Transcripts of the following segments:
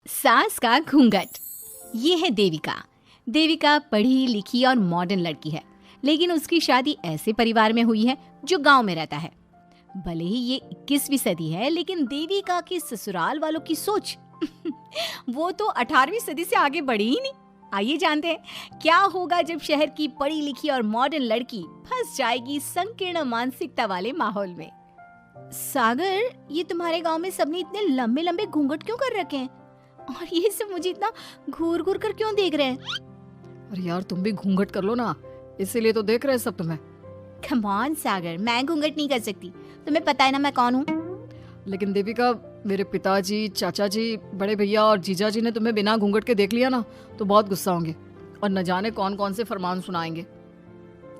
सास का घूंघट। ये है देविका। देविका पढ़ी लिखी और मॉडर्न लड़की है, लेकिन उसकी शादी ऐसे परिवार में हुई है जो गांव में रहता है। भले ही ये 21वीं सदी है, लेकिन देविका की ससुराल वालों की सोच वो तो 18वीं सदी से आगे बढ़ी ही नहीं। आइए जानते हैं क्या होगा जब शहर की पढ़ी लिखी और मॉडर्न लड़की फंस जाएगी संकीर्ण मानसिकता वाले माहौल में। सागर, ये तुम्हारे गांव में सबने इतने लंबे लंबे घूंघट क्यों कर रखे हैं? और ये सब मुझे इतना घूर घूर कर क्यों देख रहे हैं? अरे यार, तुम भी घूंघट कर लो ना, इसीलिए तो देख रहे हैं सब तुम्हें। कम ऑन सागर, मैं घूंघट नहीं कर सकती। तुम्हें पता है ना मैं कौन हूँ। लेकिन देविका, मेरे पिताजी, चाचा जी, बड़े भैया और जीजा जी ने तुम्हें बिना घूंघट के देख लिया ना तो बहुत गुस्सा होंगे और न जाने कौन कौन से फरमान सुनाएंगे।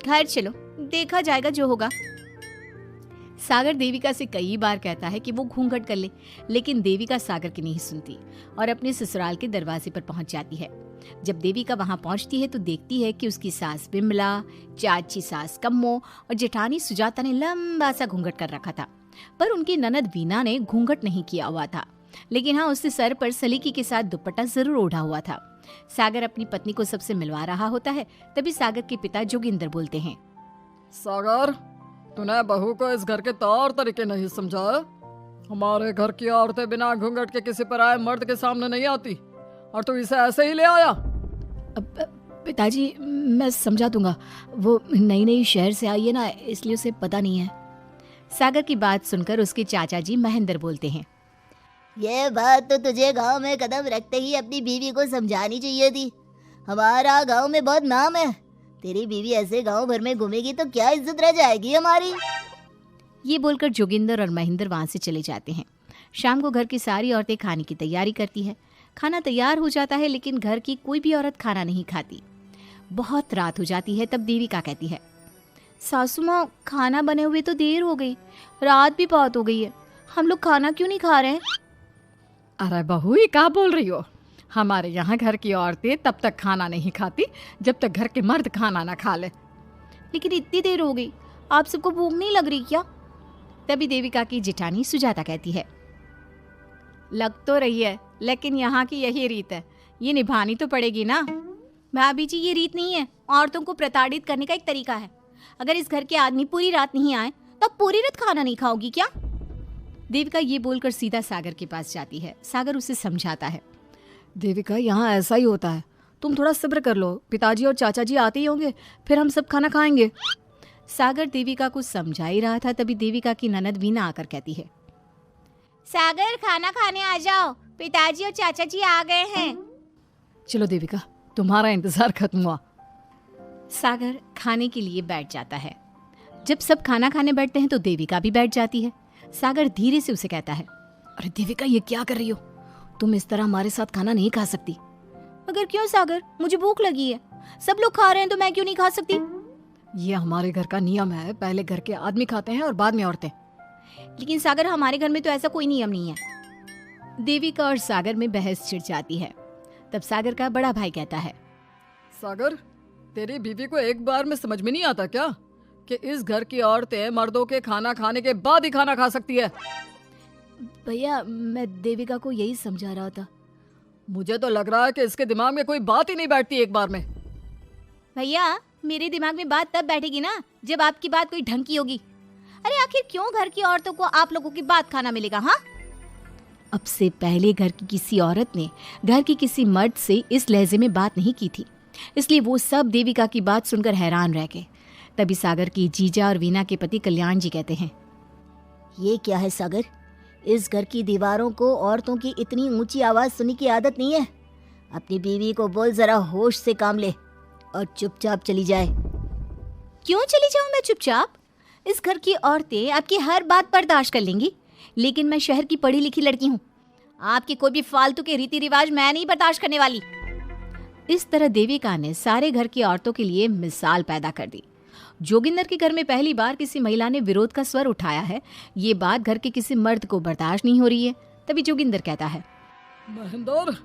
घर चलो, देखा जाएगा जो होगा। सागर देविका से कई बार कहता है कि वो घूंघट कर ले, लेकिन देविका सागर की नहीं सुनती और अपने ससुराल के दरवाजे पर पहुंच जाती है। जब देविका वहां पहुंचती है तो देखती है कि उसकी सास बिमला, चाची सास कम्मो और जेठानी सुजाता ने लंबा सा घूंघट कर रखा था, पर उनकी ननद वीना ने घूंघट नहीं किया हुआ था। लेकिन हाँ, उसने सर पर सलीकी के साथ दुपट्टा जरूर ओढ़ा हुआ था। सागर अपनी पत्नी को सबसे मिलवा रहा होता है, तभी सागर के पिता जोगिंदर बोलते हैं, सागर, तूने बहू को इस घर के तौर तरीके नहीं समझाया। हमारे घर की औरतें बिना घूंघट के किसी पर आए मर्द के सामने नहीं आती और तू इसे ऐसे ही ले आया। पिताजी, मैं समझा दूंगा। वो नई नई शहर से आई है ना, इसलिए उसे पता नहीं है। सागर की बात सुनकर उसके चाचा जी महेंद्र बोलते हैं, ये बात तो तुझे गांव में कदम रखते ही अपनी बीवी को समझानी चाहिए थी। हमारा गांव में बहुत नाम है। तेरी बीवी ऐसे गांव भर में घूमेगी तो क्या इज्जत रह जाएगी हमारी। ये बोलकर जोगिंदर और महेंद्र वहां से चले जाते हैं। शाम को घर की सारी औरतें खाने की तैयारी करती है। खाना तैयार हो जाता है, लेकिन घर की कोई भी औरत खाना नहीं खाती। बहुत रात हो जाती है, तब देविका कहती है, सासू माँ, खाना बने हुए तो देर हो गई, रात भी बहुत हो गई है, हम लोग खाना क्यों नहीं खा रहे हैं? अरे बहू, ये क्या बोल रही हो? हमारे यहाँ घर की औरतें तब तक खाना नहीं खाती जब तक घर के मर्द खाना ना खा ले। लेकिन इतनी देर हो गई, आप सबको भूख नहीं लग रही क्या? तभी देविका की जेठानी सुजाता कहती है, लग तो रही है, लेकिन यहाँ की यही रीत है, ये निभानी तो पड़ेगी ना। भाभी जी, ये रीत नहीं है, औरतों को प्रताड़ित करने का एक तरीका है। अगर इस घर के आदमी पूरी रात नहीं आए तो पूरी रात खाना नहीं खाओगी क्या? देविका ये बोलकर सीधा सागर के पास जाती है। सागर उसे समझाता है, देविका, यहाँ ऐसा ही होता है, तुम थोड़ा सब्र कर लो, पिताजी और चाचा जी आते ही होंगे, फिर हम सब खाना खाएंगे। सागर देविका को समझा ही रहा था, तभी देविका की ननद वीना आकर कहती है, सागर, खाना खाने आ जाओ, पिताजी और चाचा जी आ गए हैं। चलो देविका, तुम्हारा इंतजार खत्म हुआ। सागर खाने के लिए बैठ जाता है। जब सब खाना खाने बैठते हैं तो देविका भी बैठ जाती है। सागर धीरे से उसे कहता है, अरे देविका, ये क्या कर रही हो? तुम इस तरह हमारे साथ खाना नहीं खा सकती। मगर क्यों सागर, मुझे भूख लगी है, सब लोग खा रहे हैं तो मैं क्यों नहीं खा सकती? ये हमारे घर का नियम है, पहले घर के आदमी खाते हैं और बाद में औरतें। लेकिन सागर, हमारे घर में तो ऐसा कोई नियम नहीं है। देविका और सागर में बहस छिड़ जाती है। तब सागर का बड़ा भाई कहता है, सागर, तेरी बीवी को एक बार में समझ में नहीं आता क्या कि इस घर की औरतें मर्दों के खाना खाने के बाद ही खाना खा सकती है? भैया, मैं देविका को यही समझा रहा था। मुझे तो लग रहा है कि इसके दिमाग में कोई बात ही नहीं बैठती एक बार में। भैया, मेरे दिमाग में बात तब बैठेगी ना जब आपकी बात कोई ढंग की होगी। अरे आखिर क्यों घर की औरतों को आप लोगों की बात खाना मिलेगा? हाँ, अब से पहले घर की किसी औरत ने घर की किसी मर्द से इस लहजे में बात नहीं की थी, इसलिए वो सब देविका की बात सुनकर हैरान रह गए। तभी सागर की जीजा और वीना के पति कल्याण जी कहते हैं, ये क्या है सागर, इस घर की दीवारों को औरतों की इतनी ऊंची आवाज सुनने की आदत नहीं है। अपनी बीवी को बोल जरा होश से काम ले और चुपचाप चली जाए। क्यों चली जाऊं मैं चुपचाप? इस घर की औरतें आपकी हर बात बर्दाश्त कर लेंगी, लेकिन मैं शहर की पढ़ी लिखी लड़की हूँ। आपके कोई भी फालतू के रीति रिवाज मैं नहीं बर्दाश्त करने वाली। इस तरह देविका ने सारे घर की औरतों के लिए मिसाल पैदा कर दी। जोगिंदर के घर में पहली बार किसी महिला ने विरोध का स्वर उठाया है। ये बात घर के किसी मर्द को बर्दाश्त नहीं हो रही है। तभी जोगिंदर कहता है, महेंद्र,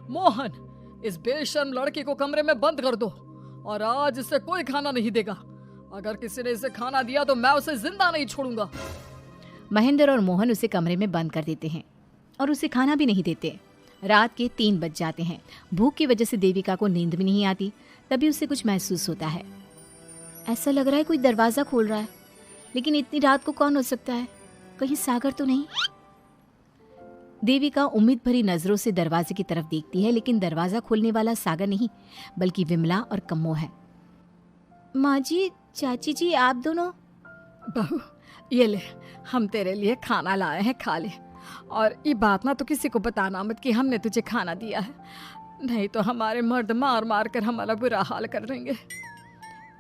मोहन, इस बेशर्म लड़की को कमरे में बंद कर दो और आज इससे कोई खाना नहीं देगा। अगर किसी ने इसे खाना दिया तो मैं उसे जिंदा नहीं छोड़ूंगा। महेंद्र और मोहन उसे कमरे में बंद कर देते हैं और उसे खाना भी नहीं देते। रात के 3 बज जाते हैं। भूख की वजह से देविका को नींद भी नहीं आती। तभी उसे कुछ महसूस होता है। ऐसा लग रहा है कोई दरवाजा खोल रहा है, लेकिन इतनी रात को कौन हो सकता है? कहीं सागर तो नहीं? देविका उम्मीद भरी नजरों से दरवाजे की तरफ देखती है, लेकिन दरवाजा खोलने वाला सागर नहीं बल्कि विमला और कम्मो है। माँ जी, चाची जी, आप दोनों? बहू, ये ले, हम तेरे लिए खाना लाए हैं, खा ले। और ये बात ना तो किसी को बताना मत कि हमने तुझे खाना दिया है, नहीं तो हमारे मर्द मार मार कर हमारा बुरा हाल कर देंगे।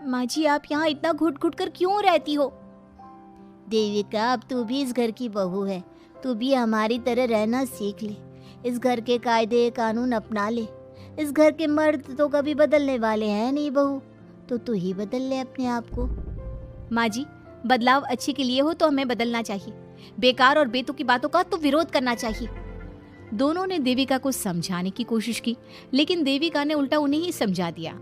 माँ जी, आप यहाँ इतना घुट घुट कर क्यों रहती हो? देविका, अब तू भी इस घर की बहू है, तू भी हमारी तरह रहना सीख ले। इस घर के कायदे कानून अपना ले। इस घर के मर्द तो कभी बदलने वाले हैं नहीं बहू, तो तू ही बदल ले अपने आप को। माँ जी, बदलाव अच्छे के लिए हो तो हमें बदलना चाहिए, बेकार और बेतुकी बातों का तो विरोध करना चाहिए। दोनों ने देविका को समझाने की कोशिश की, लेकिन देविका ने उल्टा उन्हें ही समझा दिया।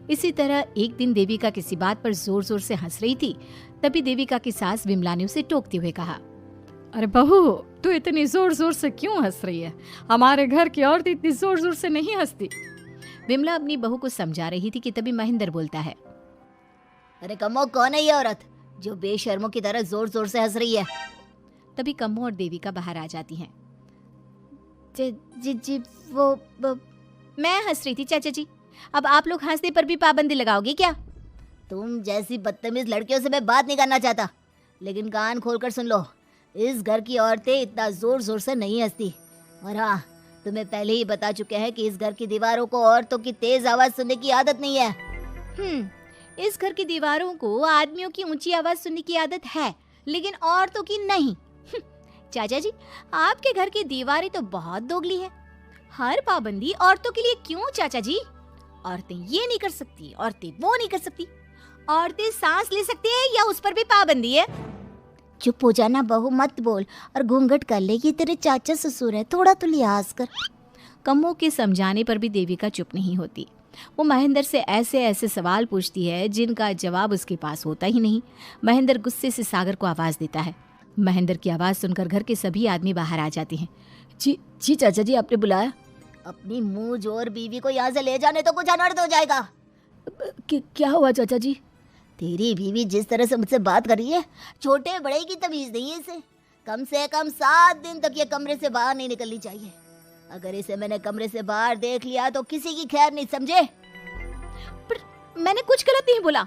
इसी तरह एक दिन देविका किसी बात पर जोर जोर से हंस रही थी। तभी देविका की सास विमला ने उसे टोकते हुए कहा, अरे बहू, तू इतनी जोर जोर से क्यों हंस रही है? हमारे घर की औरत इतनी जोर जोर से नहीं हंसती। विमला अपनी बहू को समझा रही थी कि तभी महेंद्र बोलता है, अरे कम्मो, कौन है ये औरत जो बेशर्मों की तरह जोर जोर से हंस रही है? तभी कम्मो और देविका बाहर आ जाती हैं। जी वो मैं हंस रही थी चाचा जी, अब आप लोग हंसने पर भी पाबंदी लगाओगे क्या? तुम जैसी बदतमीज लड़कियों से मैं बात नहीं करना चाहता, लेकिन कान खोलकर सुन लो, इस घर की औरतें इतना जोर जोर से नहीं हंसती। और हाँ, तुम्हें पहले ही बता चुके हैं कि इस घर की दीवारों को औरतों की तेज आवाज सुनने की आदत नहीं है। इस घर की दीवारों को आदमियों की ऊंची आवाज सुनने की आदत है, लेकिन औरतों की नहीं। चाचा जी, आपके घर की दीवारें तो बहुत दोगली है। हर पाबंदी औरतों के लिए क्यों चाचा जी? औरतें ये नहीं कर सकती, औरतें वो नहीं कर सकती। औरतें सांस ले सकती है या उस पर भी पाबंदी है? चुप हो जाना बहू, मत बोल और घूंघट कर ले, ये तेरे चाचा ससुर है, थोड़ा तो लिहाज कर। कम्मो के समझाने पर भी देविका चुप नहीं होती। वो महेंद्र से ऐसे ऐसे सवाल पूछती है जिनका जवाब उसके पास होता ही नहीं। महेंद्र गुस्से से सागर को आवाज देता है। महेंद्र की आवाज सुनकर घर के सभी आदमी बाहर आ जाते हैं। जी चाचा जी, आपने बुलाया? अपनी मुंह जोर बीवी को यहाँ से ले जाने तो कुछ अनर्थ हो जाएगा। क्या हुआ चाचा जी? तेरी बीवी जिस तरह से मुझसे बात कर रही है, छोटे बड़े की तमीज नहीं है इसे। कम से कम 7 दिन तक ये कमरे से बाहर नहीं निकलनी चाहिए। अगर इसे मैंने कमरे से बाहर देख लिया तो किसी की खैर नहीं, समझे? पर मैंने कुछ गलत नहीं बोला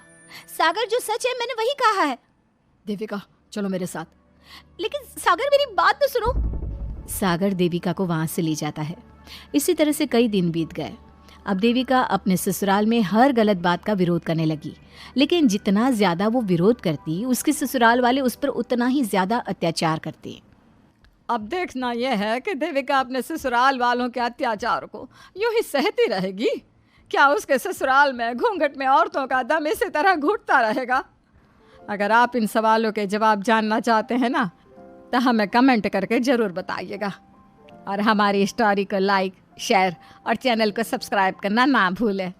सागर, जो सच है मैंने वही कहा है। देविका, चलो मेरे साथ। लेकिन सागर, मेरी बात तो सुनो। सागर देविका को वहां से ले जाता है। इसी तरह से कई दिन बीत गए। अब देविका अपने ससुराल में हर गलत बात का विरोध करने लगी, लेकिन जितना ज्यादा वो विरोध करती, उसके ससुराल वाले उस पर उतना ही ज्यादा अत्याचार करते। अब देखना यह है कि देविका अपने ससुराल वालों के अत्याचार को यूं ही सहती रहेगी। क्या उसके ससुराल में घूंघट में औरतों का दम इसी तरह घुटता रहेगा? अगर आप इन सवालों के जवाब जानना चाहते हैं ना, तो हमें कमेंट करके ज़रूर बताइएगा। और हमारी स्टोरी को लाइक, शेयर और चैनल को सब्सक्राइब करना ना भूलें।